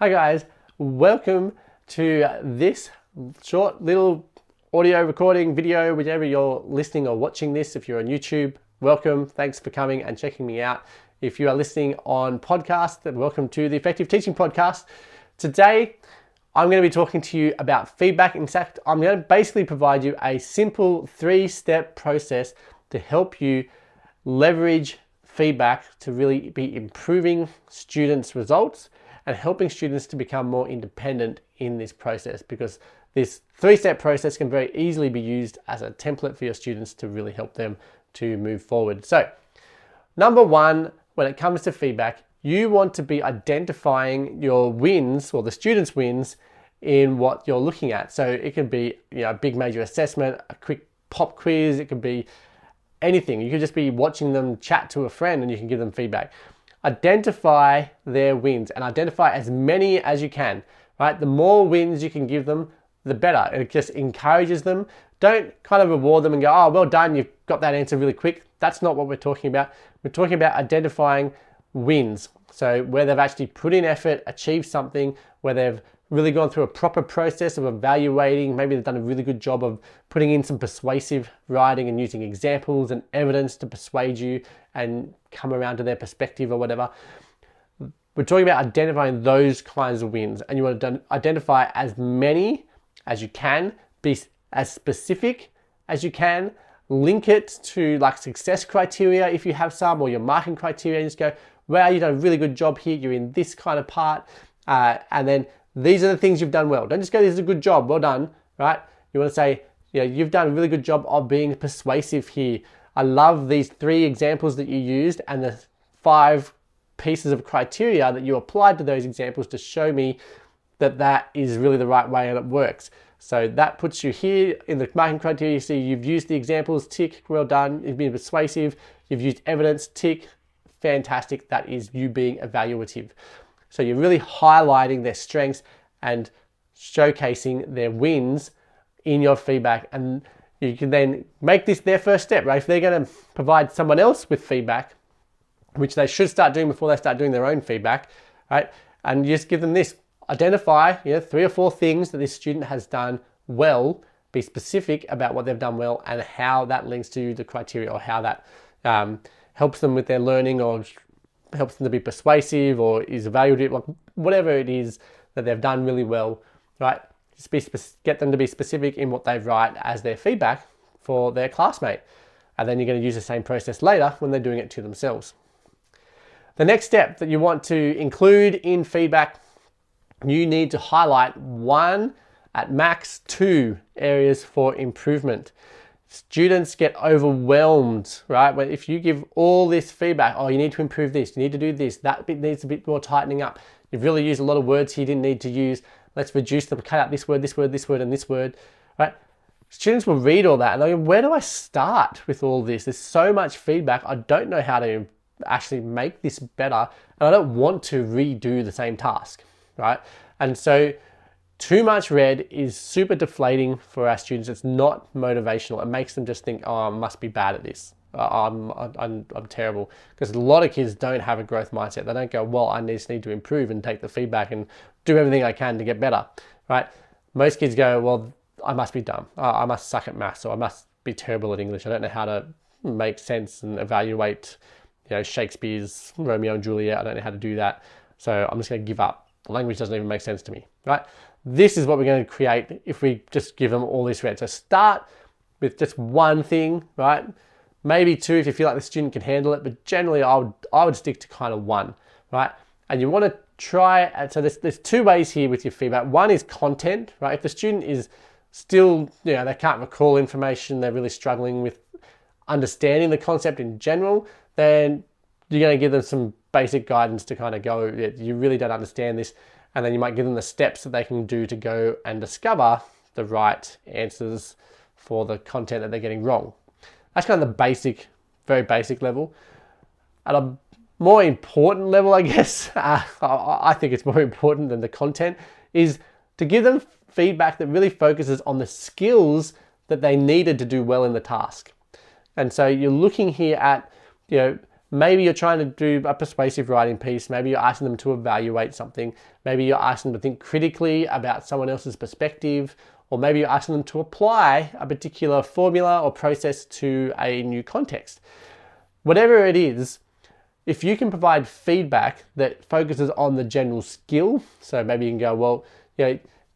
Hi guys, welcome to this short little audio recording video, whichever you're listening or watching this. If you're on YouTube, welcome, thanks for coming and checking me out. If you are listening on podcast, then welcome to the Effective Teaching Podcast. Today, I'm going to be talking to you about feedback. In fact, I'm going to basically provide you a simple 3-step process to help you leverage feedback to really be improving students' results and helping students to become more independent in this process, because this 3-step process can very easily be used as a template for your students to really help them to move forward. So, number one, when it comes to feedback, you want to be identifying your wins or the students' wins in what you're looking at. So it can be, a big major assessment, a quick pop quiz, it could be anything. You could just be watching them chat to a friend and you can give them feedback. Identify their wins and identify as many as you can, right? The more wins you can give them, the better. It just encourages them. Don't kind of reward them and go, oh, well done, you've got that answer really quick. That's not what we're talking about. We're talking about identifying wins. So where they've actually put in effort, achieved something, where they've really gone through a proper process of evaluating. Maybe they've done a really good job of putting in some persuasive writing and using examples and evidence to persuade you and come around to their perspective or whatever. We're talking about identifying those kinds of wins, and you want to identify as many as you can, be as specific as you can, link it to like success criteria if you have some, or your marking criteria, and just go, wow, you've done a really good job here, you're in this kind of part, and then these are the things you've done well. Don't just go, this is a good job, well done, right? You want to say, you've done a really good job of being persuasive here. I love these 3 examples that you used and the 5 pieces of criteria that you applied to those examples to show me that that is really the right way and it works. So that puts you here in the marking criteria. You see you've used the examples, tick, well done. You've been persuasive. You've used evidence, tick, fantastic. That is you being evaluative. So you're really highlighting their strengths and showcasing their wins in your feedback. And you can then make this their first step, right? If they're going to provide someone else with feedback, which they should start doing before they start doing their own feedback, right? And you just give them this. Identify 3 or 4 things that this student has done well, be specific about what they've done well and how that links to the criteria, or how that helps them with their learning, or helps them to be persuasive, or is evaluative, like whatever it is that they've done really well, right? Just get them to be specific in what they write as their feedback for their classmate. And then you're going to use the same process later when they're doing it to themselves. The next step that you want to include in feedback, you need to highlight 1 at max 2 areas for improvement. Students get overwhelmed, right? But if you give all this feedback, oh, you need to improve this, you need to do this, that bit needs a bit more tightening up. You've really used a lot of words you didn't need to use. Let's reduce them, cut out this word, this word, this word, and this word, right? Students will read all that and they'll go, where do I start with all this? There's so much feedback. I don't know how to actually make this better, and I don't want to redo the same task, right? And so too much read is super deflating for our students. It's not motivational. It makes them just think, oh, I must be bad at this. I'm terrible. Because a lot of kids don't have a growth mindset. They don't go, well, I just need to improve and take the feedback and do everything I can to get better, right? Most kids go, well, I must be dumb. I must suck at maths, or I must be terrible at English. I don't know how to make sense and evaluate, Shakespeare's Romeo and Juliet. I don't know how to do that. So I'm just going to give up. The language doesn't even make sense to me, right? This is what we're going to create if we just give them all this read. So start with just 1 thing, right? Maybe 2 if you feel like the student can handle it, but generally I would stick to kind of 1, right? And you want to try, so there's 2 ways here with your feedback. 1 is content, right? If the student is still, they can't recall information, they're really struggling with understanding the concept in general, then you're going to give them some basic guidance to kind of go, you really don't understand this. And then you might give them the steps that they can do to go and discover the right answers for the content that they're getting wrong. That's kind of the basic, very basic level. At a more important level, I guess, I think it's more important than the content, is to give them feedback that really focuses on the skills that they needed to do well in the task. And so you're looking here at, maybe you're trying to do a persuasive writing piece. Maybe you're asking them to evaluate something. Maybe you're asking them to think critically about someone else's perspective, or maybe you're asking them to apply a particular formula or process to a new context. Whatever it is, if you can provide feedback that focuses on the general skill, so maybe you can go, well,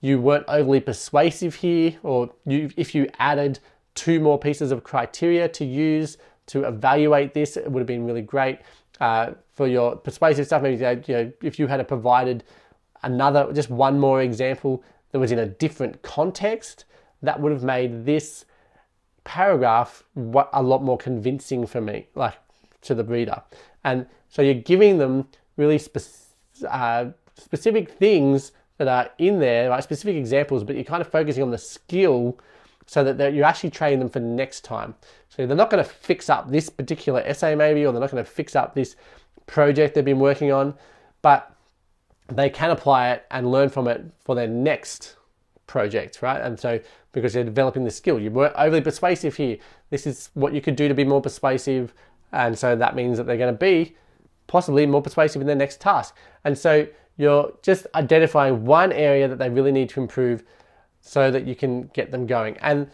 you weren't overly persuasive here, or if you added 2 more pieces of criteria to use to evaluate this, it would have been really great. For your persuasive stuff, maybe if you had provided just 1 more example that was in a different context, that would have made this paragraph a lot more convincing for me, like to the reader. And so you're giving them really specific things that are in there, right? Specific examples, but you're kind of focusing on the skill so that you're actually training them for next time. So they're not going to fix up this particular essay maybe, or they're not going to fix up this project they've been working on, but they can apply it and learn from it for their next project, right? And so because they're developing the skill, you weren't overly persuasive here. This is what you could do to be more persuasive. And so that means that they're going to be possibly more persuasive in their next task. And so you're just identifying one area that they really need to improve so that you can get them going. And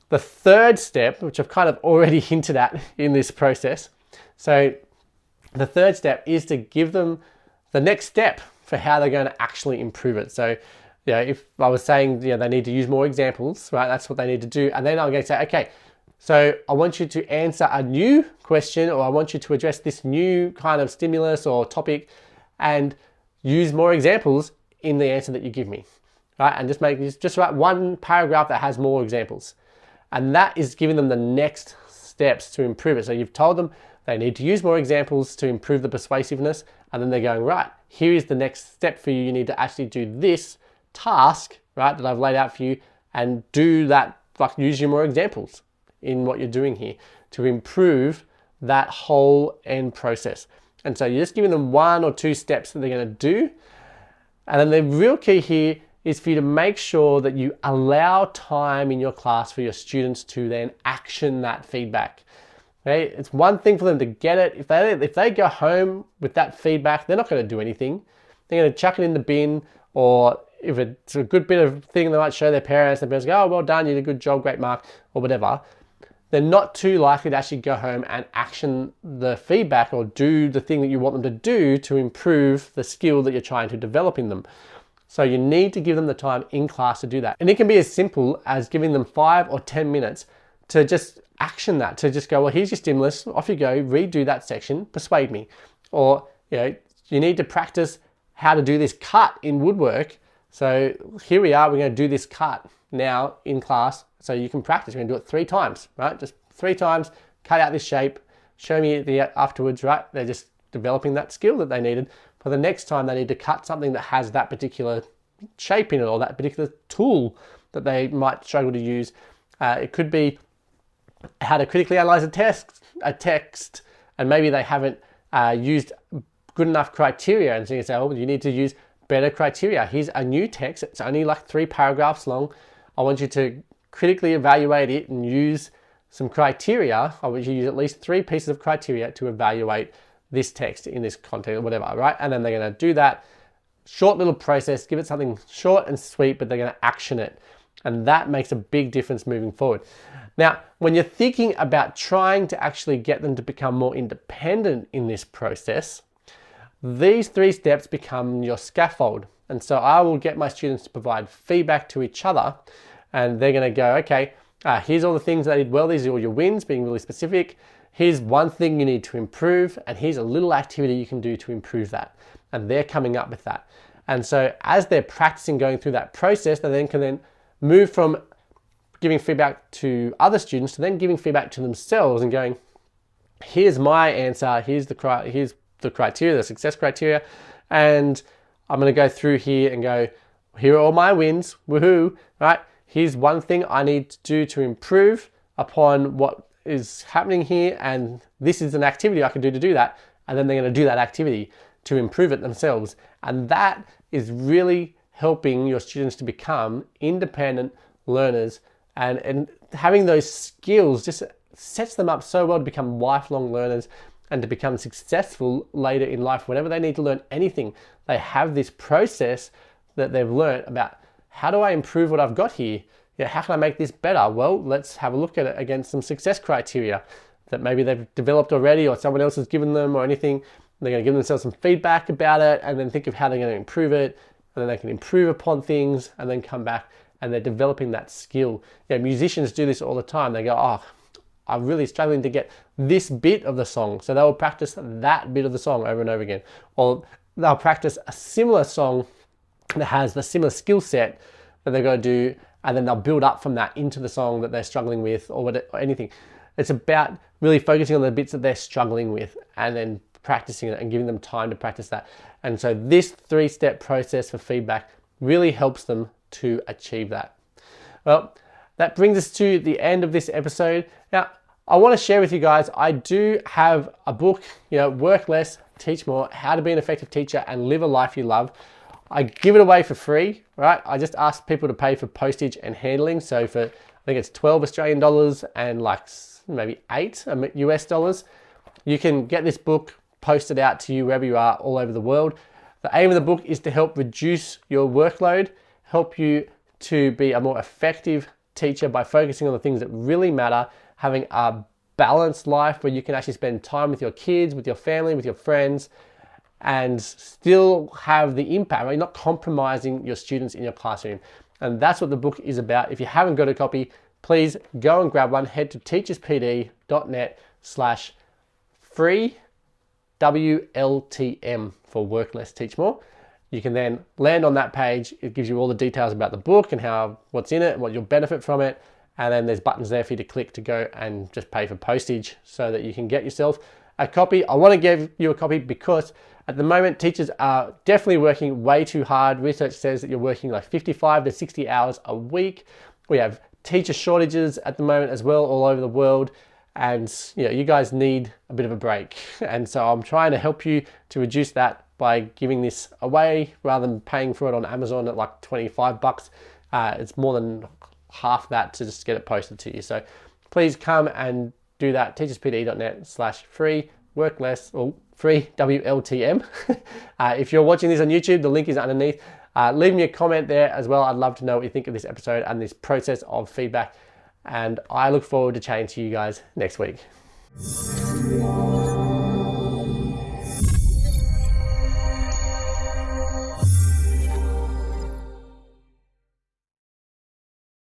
the third step, which I've kind of already hinted at in this process, so the third step is to give them the next step for how they're going to actually improve it. So, if I was saying, they need to use more examples, right? That's what they need to do. And then I'm going to say, okay, so I want you to answer a new question, or I want you to address this new kind of stimulus or topic and use more examples in the answer that you give me, right? And just write 1 paragraph that has more examples. And that is giving them the next steps to improve it. So you've told them they need to use more examples to improve the persuasiveness, and then they're going, right, here is the next step for you. You need to actually do this task, right, that I've laid out for you, and do that, like use your more examples in what you're doing here to improve that whole end process. And so you're just giving them 1 or 2 steps that they're going to do. And then the real key here is for you to make sure that you allow time in your class for your students to then action that feedback. Okay? It's one thing for them to get it. If they go home with that feedback, they're not going to do anything. They're going to chuck it in the bin, or if it's a good bit of thing, they might show their parents. Their parents go, oh, well done, you did a good job, great mark, or whatever. They're not too likely to actually go home and action the feedback or do the thing that you want them to do to improve the skill that you're trying to develop in them. So you need to give them the time in class to do that. And it can be as simple as giving them 5 or 10 minutes to just action that, to just go, well, here's your stimulus, off you go, redo that section, persuade me. Or, you need to practice how to do this cut in woodwork. So here we are, we're going to do this cut now in class. So you can practice, we're going to do it 3 times, right? Just 3 times, cut out this shape, show me afterwards, right? They're just developing that skill that they needed. For the next time, they need to cut something that has that particular shape in it, or that particular tool that they might struggle to use. It could be how to critically analyze a text, and maybe they haven't used good enough criteria. And so you say, oh, you need to use better criteria. Here's a new text. It's only like 3 paragraphs long. I want you to critically evaluate it and use some criteria. I want you to use at least 3 pieces of criteria to evaluate this text in this content or whatever, right? And then they're going to do that short little process, give it something short and sweet, but they're going to action it. And that makes a big difference moving forward. Now, when you're thinking about trying to actually get them to become more independent in this process, these 3 steps become your scaffold. And so I will get my students to provide feedback to each other, and they're going to go, okay, here's all the things they did well. These are all your wins, being really specific. Here's one thing you need to improve, and here's a little activity you can do to improve that. And they're coming up with that. And so as they're practicing going through that process, they then can move from giving feedback to other students to then giving feedback to themselves and going, here's my answer, here's the criteria, the success criteria, and I'm going to go through here and go, here are all my wins, woohoo, right? Here's one thing I need to do to improve upon what is happening here, and this is an activity I can do to do that. And then they're going to do that activity to improve it themselves. And that is really helping your students to become independent learners, and having those skills just sets them up so well to become lifelong learners and to become successful later in life. Whenever they need to learn anything, they have this process that they've learned about, how do I improve what I've got here? How can I make this better? Well, let's have a look at it against some success criteria that maybe they've developed already or someone else has given them or anything. They're going to give themselves some feedback about it and then think of how they're going to improve it. And then they can improve upon things and then come back and they're developing that skill. Musicians do this all the time. They go, oh, I'm really struggling to get this bit of the song. So they'll practice that bit of the song over and over again. Or they'll practice a similar song that has the similar skill set that they're going to do, and then they'll build up from that into the song that they're struggling with or anything. It's about really focusing on the bits that they're struggling with and then practicing it and giving them time to practice that. And so this 3-step process for feedback really helps them to achieve that. Well, that brings us to the end of this episode. Now, I want to share with you guys, I do have a book, Work Less, Teach More, How to Be an Effective Teacher and Live a Life You Love. I give it away for free, right? I just ask people to pay for postage and handling. So for, I think it's 12 Australian dollars and like maybe 8 US dollars. You can get this book posted out to you wherever you are all over the world. The aim of the book is to help reduce your workload, help you to be a more effective teacher by focusing on the things that really matter, having a balanced life where you can actually spend time with your kids, with your family, with your friends, and still have the impact, right? Not compromising your students in your classroom. And that's what the book is about. If you haven't got a copy, please go and grab one. Head to teacherspd.net/free WLTM for Work Less, Teach More. You can then land on that page. It gives you all the details about the book and what's in it and what you'll benefit from it. And then there's buttons there for you to click to go and just pay for postage so that you can get yourself a copy. I want to give you a copy because at the moment, teachers are definitely working way too hard. Research says that you're working like 55 to 60 hours a week. We have teacher shortages at the moment as well all over the world. And you guys need a bit of a break. And so I'm trying to help you to reduce that by giving this away rather than paying for it on Amazon at like 25 bucks. It's more than half that to just get it posted to you. So please come and do that. teacherspd.net/free work less or free WLTM. If you're watching this on YouTube, the link is underneath. Leave me a comment there as well. I'd love to know what you think of this episode and this process of feedback. And I look forward to chatting to you guys next week.